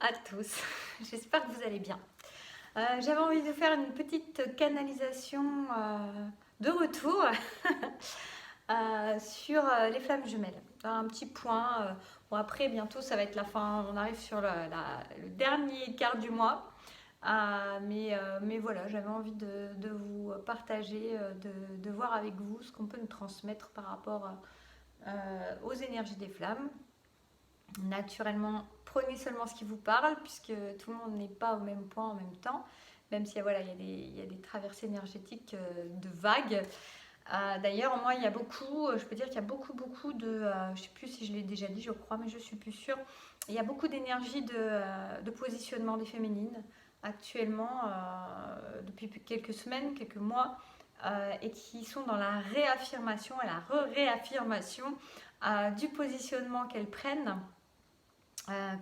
à tous, j'espère que vous allez bien. J'avais envie de faire une petite canalisation de retour sur les flammes jumelles. Un petit point, bon après bientôt ça va être la fin, on arrive sur le dernier quart du mois. Mais voilà, j'avais envie de vous partager, de voir avec vous ce qu'on peut nous transmettre par rapport aux énergies des flammes. Naturellement, prenez seulement ce qui vous parle, puisque tout le monde n'est pas au même point en même temps, même s'il y a, voilà, il y a des traversées énergétiques de vagues. D'ailleurs, moi, il y a beaucoup, je peux dire qu'il y a beaucoup je ne sais plus si je l'ai déjà dit, je crois, mais je suis plus sûre. Il y a beaucoup d'énergie de positionnement des féminines actuellement, depuis quelques semaines, quelques mois, et qui sont dans la réaffirmation et la réaffirmation du positionnement qu'elles prennent.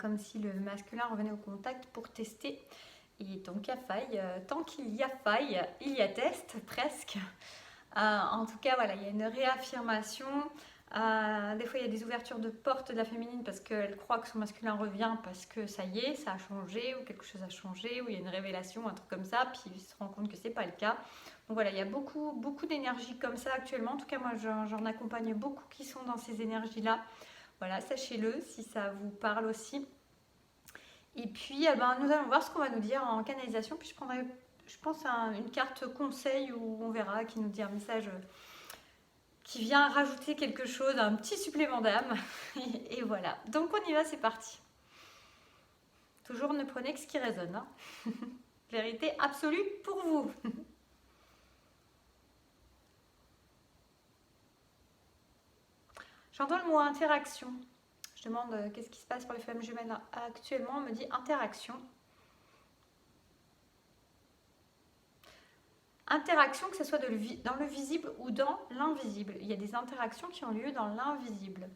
Comme si le masculin revenait au contact pour tester. Et tant qu'il y a faille, il y a test, presque. En tout cas, voilà, il y a une réaffirmation. Des fois, il y a des ouvertures de portes de la féminine parce qu'elle croit que son masculin revient parce que ça y est, ça a changé, ou quelque chose a changé, ou il y a une révélation, un truc comme ça, puis il se rend compte que c'est pas le cas. Donc voilà, il y a beaucoup d'énergie comme ça actuellement. En tout cas, moi, j'en accompagne beaucoup qui sont dans ces énergies-là. Voilà, sachez-le si ça vous parle aussi. Et puis, nous allons voir ce qu'on va nous dire en canalisation. Puis je prendrai, je pense, une carte conseil où on verra, qui nous dit un message qui vient rajouter quelque chose, un petit supplément d'âme. Et voilà. Donc on y va, c'est parti. Toujours ne prenez que ce qui résonne. Hein. Vérité absolue pour vous. J'entends le mot interaction. Je demande qu'est-ce qui se passe pour les femmes jumelles actuellement. On me dit interaction. Interaction, que ce soit dans le visible ou dans l'invisible. Il y a des interactions qui ont lieu dans l'invisible.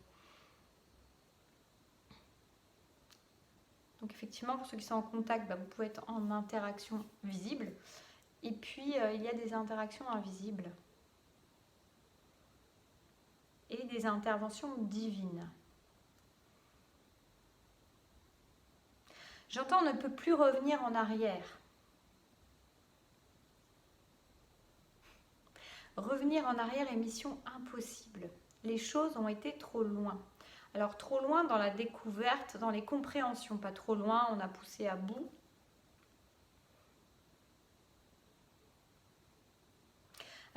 Donc effectivement, pour ceux qui sont en contact, vous pouvez être en interaction visible. Et puis, il y a des interactions invisibles. Et des interventions divines. J'entends on ne peut plus revenir en arrière. Revenir en arrière est mission impossible. Les choses ont été trop loin. Alors trop loin dans la découverte, dans les compréhensions, pas trop loin, on a poussé à bout.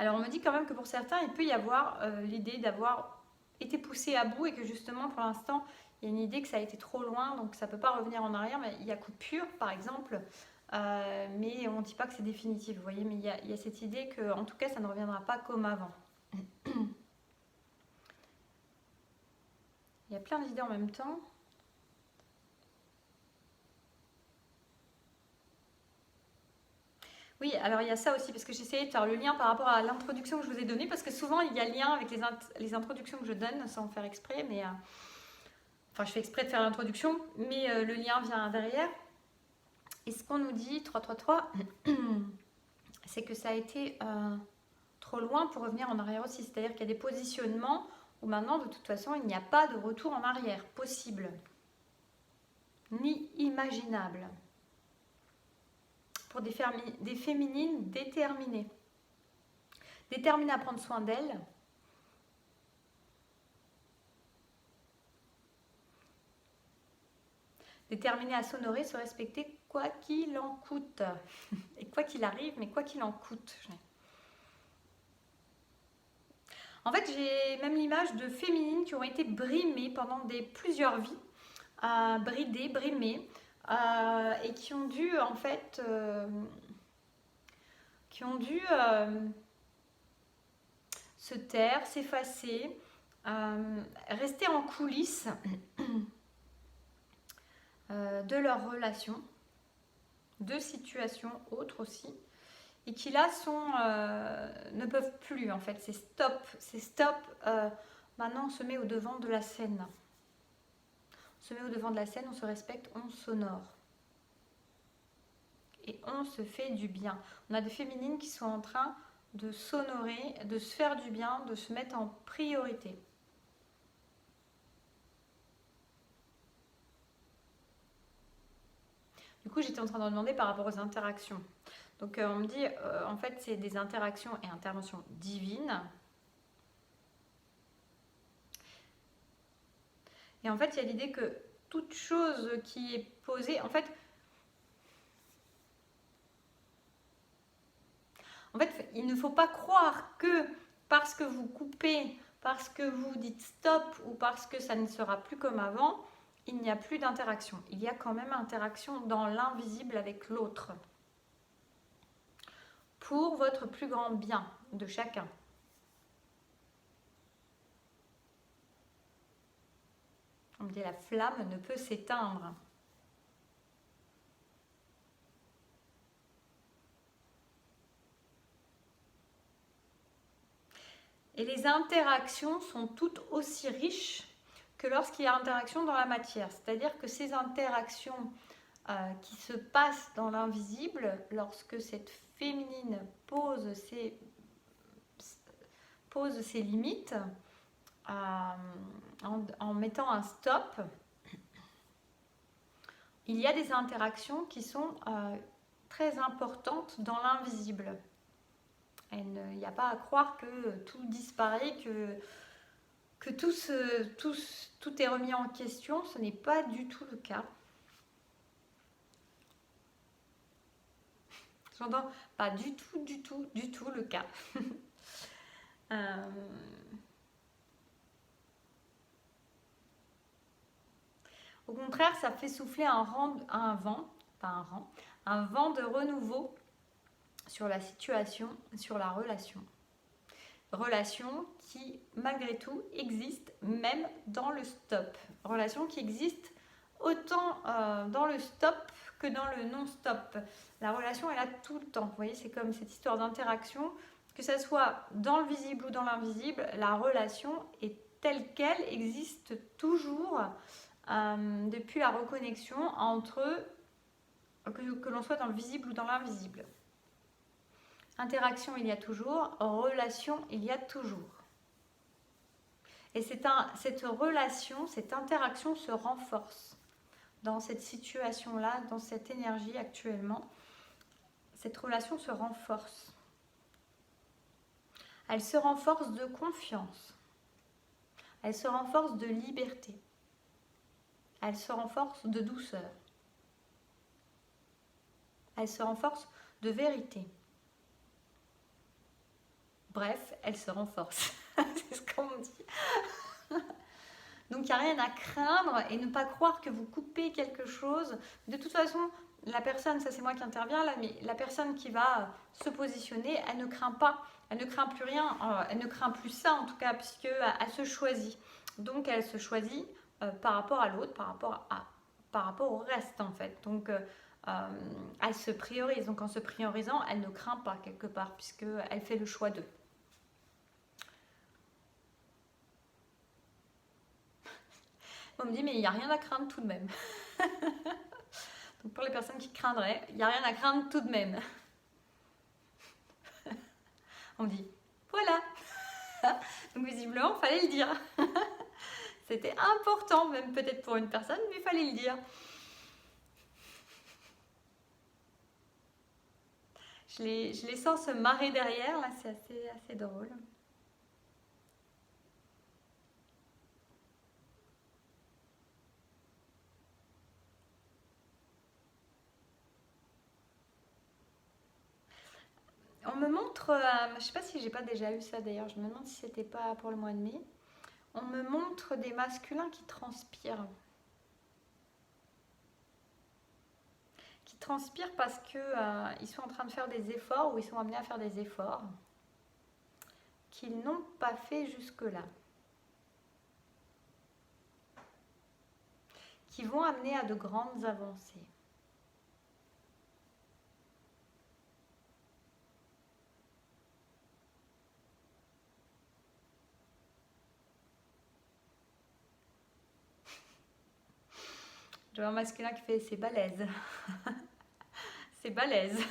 Alors on me dit quand même que pour certains, il peut y avoir l'idée d'avoir été poussé à bout et que justement pour l'instant, il y a une idée que ça a été trop loin, donc ça ne peut pas revenir en arrière, mais il y a coupure par exemple, mais on ne dit pas que c'est définitif, vous voyez, mais il y a cette idée que en tout cas ça ne reviendra pas comme avant. Il y a plein d'idées en même temps. Oui, alors il y a ça aussi, parce que j'essayais de faire le lien par rapport à l'introduction que je vous ai donnée, parce que souvent il y a lien avec les introductions que je donne, sans faire exprès, mais... enfin, je fais exprès de faire l'introduction, mais le lien vient derrière. Et ce qu'on nous dit, 333, c'est que ça a été trop loin pour revenir en arrière aussi. C'est-à-dire qu'il y a des positionnements où maintenant, de toute façon, il n'y a pas de retour en arrière possible, ni imaginable. Pour des féminines déterminées. Déterminées à prendre soin d'elles. Déterminées à s'honorer, se respecter, quoi qu'il en coûte. Et quoi qu'il arrive, mais quoi qu'il en coûte. En fait, j'ai même l'image de féminines qui ont été brimées pendant plusieurs vies, bridées, brimées, et qui ont dû, en fait, se taire, s'effacer, rester en coulisses de leurs relations, de situations autres aussi, et qui là ne peuvent plus en fait, c'est stop, maintenant on se met au devant de la scène. On se met au devant de la scène, on se respecte, on s'honore. Et on se fait du bien. On a des féminines qui sont en train de s'honorer, de se faire du bien, de se mettre en priorité. Du coup, j'étais en train de me demander par rapport aux interactions. Donc, on me dit, en fait, c'est des interactions et interventions divines. Et en fait, il y a l'idée que toute chose qui est posée, en fait, il ne faut pas croire que parce que vous coupez, parce que vous dites stop ou parce que ça ne sera plus comme avant, il n'y a plus d'interaction. Il y a quand même interaction dans l'invisible avec l'autre. Pour votre plus grand bien de chacun. On me dit la flamme ne peut s'éteindre. Et les interactions sont toutes aussi riches que lorsqu'il y a interaction dans la matière. C'est-à-dire que ces interactions qui se passent dans l'invisible, lorsque cette féminine pose ses limites, en mettant un stop, il y a des interactions qui sont très importantes dans l'invisible. Il n'y a pas à croire que tout disparaît, que tout est remis en question. Ce n'est pas du tout le cas. J'entends pas du tout le cas. Au contraire, ça fait souffler un vent de renouveau sur la situation, sur la relation. Relation qui, malgré tout, existe même dans le stop. Relation qui existe autant dans le stop que dans le non-stop. La relation est là tout le temps. Vous voyez, c'est comme cette histoire d'interaction. Que ce soit dans le visible ou dans l'invisible, la relation est telle qu'elle, existe toujours depuis la reconnexion entre que l'on soit dans le visible ou dans l'invisible. Interaction, il y a toujours. Relation, il y a toujours. Et cette relation, cette interaction se renforce dans cette situation-là, dans cette énergie actuellement. Cette relation se renforce. Elle se renforce de confiance. Elle se renforce de liberté. Elle se renforce de douceur. Elle se renforce de vérité. Bref, elle se renforce. C'est ce qu'on me dit. Donc il n'y a rien à craindre et ne pas croire que vous coupez quelque chose. De toute façon, la personne, ça c'est moi qui interviens là, mais la personne qui va se positionner, elle ne craint pas, elle ne craint plus rien, elle ne craint plus ça en tout cas, puisqu'elle se choisit. Donc elle se choisit par rapport à l'autre, par rapport au reste en fait. Donc elle se priorise. Donc en se priorisant, elle ne craint pas quelque part, puisqu'elle fait le choix d'eux. On me dit, mais il n'y a rien à craindre tout de même. Donc pour les personnes qui craindraient, il n'y a rien à craindre tout de même. On me dit, voilà. Donc visiblement, il fallait le dire. C'était important, même peut-être pour une personne, mais il fallait le dire. Je les sens se marrer derrière, là, c'est assez drôle. On me montre, je ne sais pas si j'ai pas déjà eu ça d'ailleurs, je me demande si c'était pas pour le mois de mai. On me montre des masculins qui transpirent. Qui transpirent parce qu'ils sont en train de faire des efforts ou ils sont amenés à faire des efforts qu'ils n'ont pas fait jusque-là. Qui vont amener à de grandes avancées. Je vois un masculin qui fait « c'est balèze ». C'est balèze.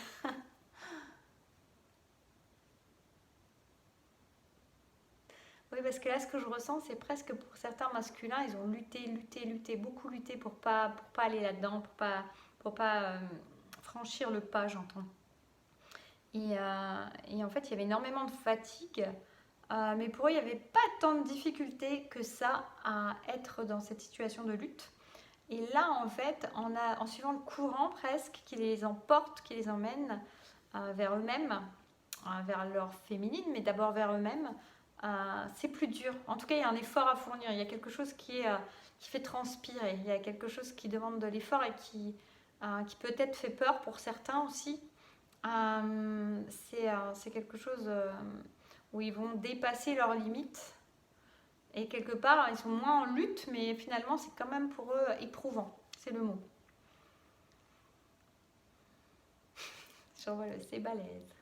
Oui, parce que là, ce que je ressens, c'est presque pour certains masculins, ils ont lutté, beaucoup lutté pour pas aller là-dedans, pour franchir le pas, j'entends. Et en fait, il y avait énormément de fatigue. Mais pour eux, il n'y avait pas tant de difficultés que ça à être dans cette situation de lutte. Et là, en fait, en suivant le courant presque, qui les emporte, qui les emmène vers eux-mêmes, vers leur féminine, mais d'abord vers eux-mêmes, c'est plus dur. En tout cas, il y a un effort à fournir. Il y a quelque chose qui fait transpirer. Il y a quelque chose qui demande de l'effort et qui peut-être fait peur pour certains aussi. C'est quelque chose où ils vont dépasser leurs limites. Et quelque part, ils sont moins en lutte, mais finalement, c'est quand même pour eux éprouvant. C'est le mot. Je revois le c'est balèze.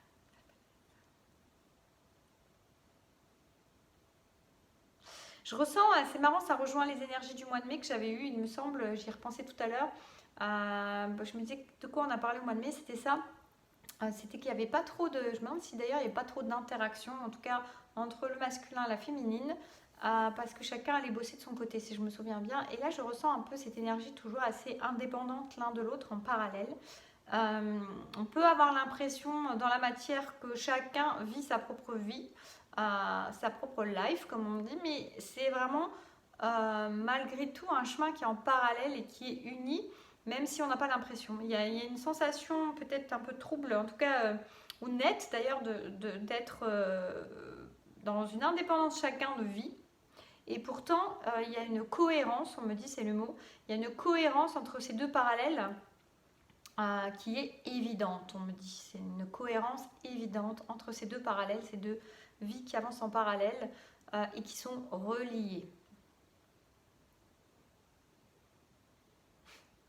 Je ressens, c'est marrant, ça rejoint les énergies du mois de mai que j'avais eues, il me semble, j'y repensais tout à l'heure. Je me disais de quoi on a parlé au mois de mai, c'était ça. C'était qu'il n'y avait pas trop de... Je me demande si d'ailleurs il n'y avait pas trop d'interaction, en tout cas entre le masculin et la féminine, parce que chacun allait bosser de son côté, si je me souviens bien. Et là, je ressens un peu cette énergie toujours assez indépendante l'un de l'autre en parallèle. On peut avoir l'impression dans la matière que chacun vit sa propre vie, sa propre life, comme on dit, mais c'est vraiment malgré tout un chemin qui est en parallèle et qui est uni. Même si on n'a pas l'impression. Il y a une sensation peut-être un peu trouble, en tout cas, ou nette d'ailleurs, d'être dans une indépendance chacun de vie. Et pourtant, il y a une cohérence, on me dit, c'est le mot, il y a une cohérence entre ces deux parallèles qui est évidente, on me dit. C'est une cohérence évidente entre ces deux parallèles, ces deux vies qui avancent en parallèle et qui sont reliées.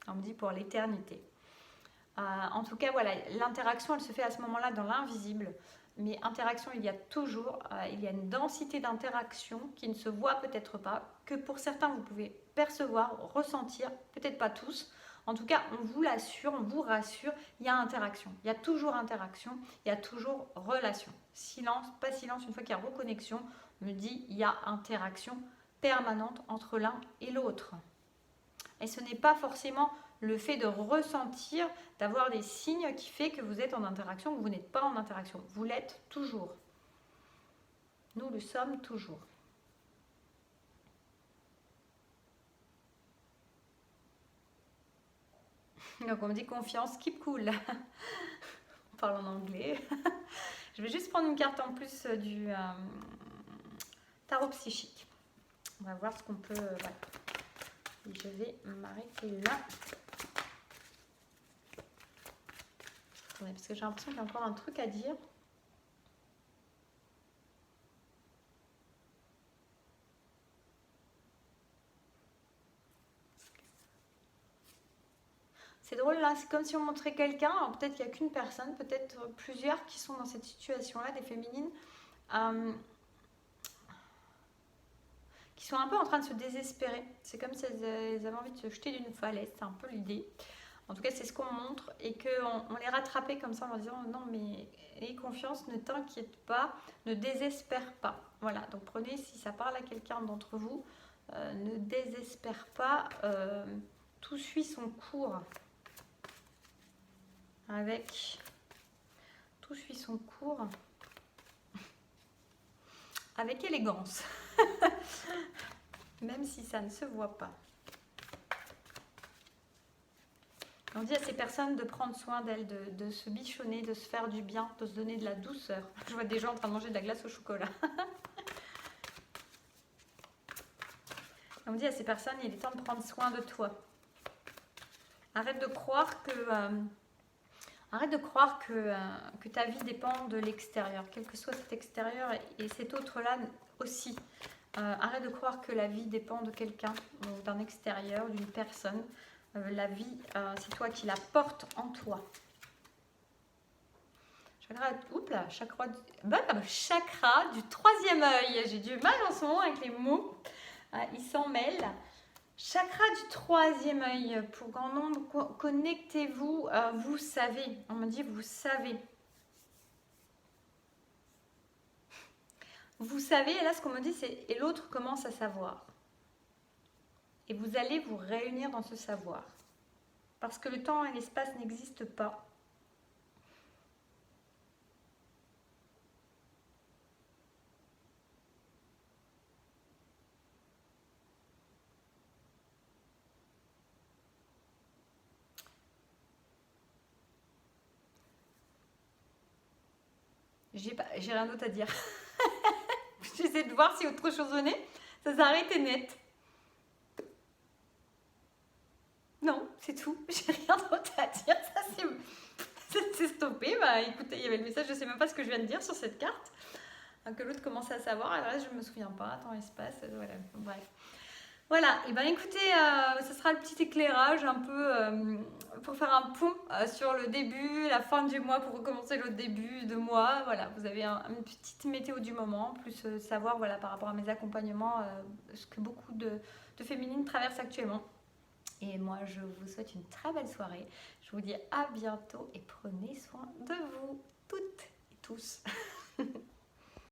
On me dit pour l'éternité. En tout cas, voilà, l'interaction, elle se fait à ce moment-là dans l'invisible. Mais interaction, il y a toujours, il y a une densité d'interaction qui ne se voit peut-être pas, que pour certains, vous pouvez percevoir, ressentir, peut-être pas tous. En tout cas, on vous l'assure, on vous rassure, il y a interaction. Il y a toujours interaction, il y a toujours relation. Silence, pas silence, une fois qu'il y a reconnexion, on me dit, il y a interaction permanente entre l'un et l'autre. Et ce n'est pas forcément le fait de ressentir, d'avoir des signes qui fait que vous êtes en interaction ou vous n'êtes pas en interaction. Vous l'êtes toujours. Nous le sommes toujours. Donc on me dit confiance, keep cool. On parle en anglais. Je vais juste prendre une carte en plus du tarot psychique. On va voir ce qu'on peut... voilà. Et je vais m'arrêter là. Attendez, parce que j'ai l'impression qu'il y a encore un truc à dire. C'est drôle là, c'est comme si on montrait quelqu'un, alors peut-être qu'il n'y a qu'une personne, peut-être plusieurs qui sont dans cette situation-là, des féminines, qui sont un peu en train de se désespérer. C'est comme si elles avaient envie de se jeter d'une falaise, c'est un peu l'idée. En tout cas, c'est ce qu'on montre et qu'on les rattrapait comme ça en leur disant non, mais aie confiance, ne t'inquiète pas, ne désespère pas. Voilà, donc prenez, si ça parle à quelqu'un d'entre vous, ne désespère pas, tout suit son cours. Tout suit son cours avec élégance, même si ça ne se voit pas. On dit à ces personnes de prendre soin d'elles, de se bichonner, de se faire du bien, de se donner de la douceur. Je vois des gens en train de manger de la glace au chocolat. On dit à ces personnes, il est temps de prendre soin de toi. Arrête de croire que ta vie dépend de l'extérieur, quel que soit cet extérieur et cet autre-là aussi. Arrête de croire que la vie dépend de quelqu'un, d'un extérieur, d'une personne. La vie, c'est toi qui la portes en toi. Chakra du troisième œil. J'ai du mal en ce moment avec les mots. Ils s'en mêlent. Chakra du troisième œil. Pour grand nombre, connectez-vous. Vous savez. On me dit vous savez. Vous savez, et là ce qu'on me dit c'est et l'autre commence à savoir. Et vous allez vous réunir dans ce savoir. Parce que le temps et l'espace n'existent pas. J'ai rien d'autre à dire. J'essaie de voir si autre chose venait. Ça s'est arrêté net. Non, c'est tout. J'ai rien d'autre à dire. C'est stoppé. Bah écoutez, il y avait le message, je sais même pas ce que je viens de dire sur cette carte. Que l'autre commençait à savoir. Alors là, je me souviens pas. Temps, espace. Voilà. Bref. Voilà, et ben écoutez, ce sera le petit éclairage un peu pour faire un pont sur le début, la fin du mois, pour recommencer le début de mois. Voilà, vous avez une petite météo du moment, plus savoir voilà, par rapport à mes accompagnements, ce que beaucoup de féminines traversent actuellement. Et moi, je vous souhaite une très belle soirée. Je vous dis à bientôt et prenez soin de vous toutes et tous.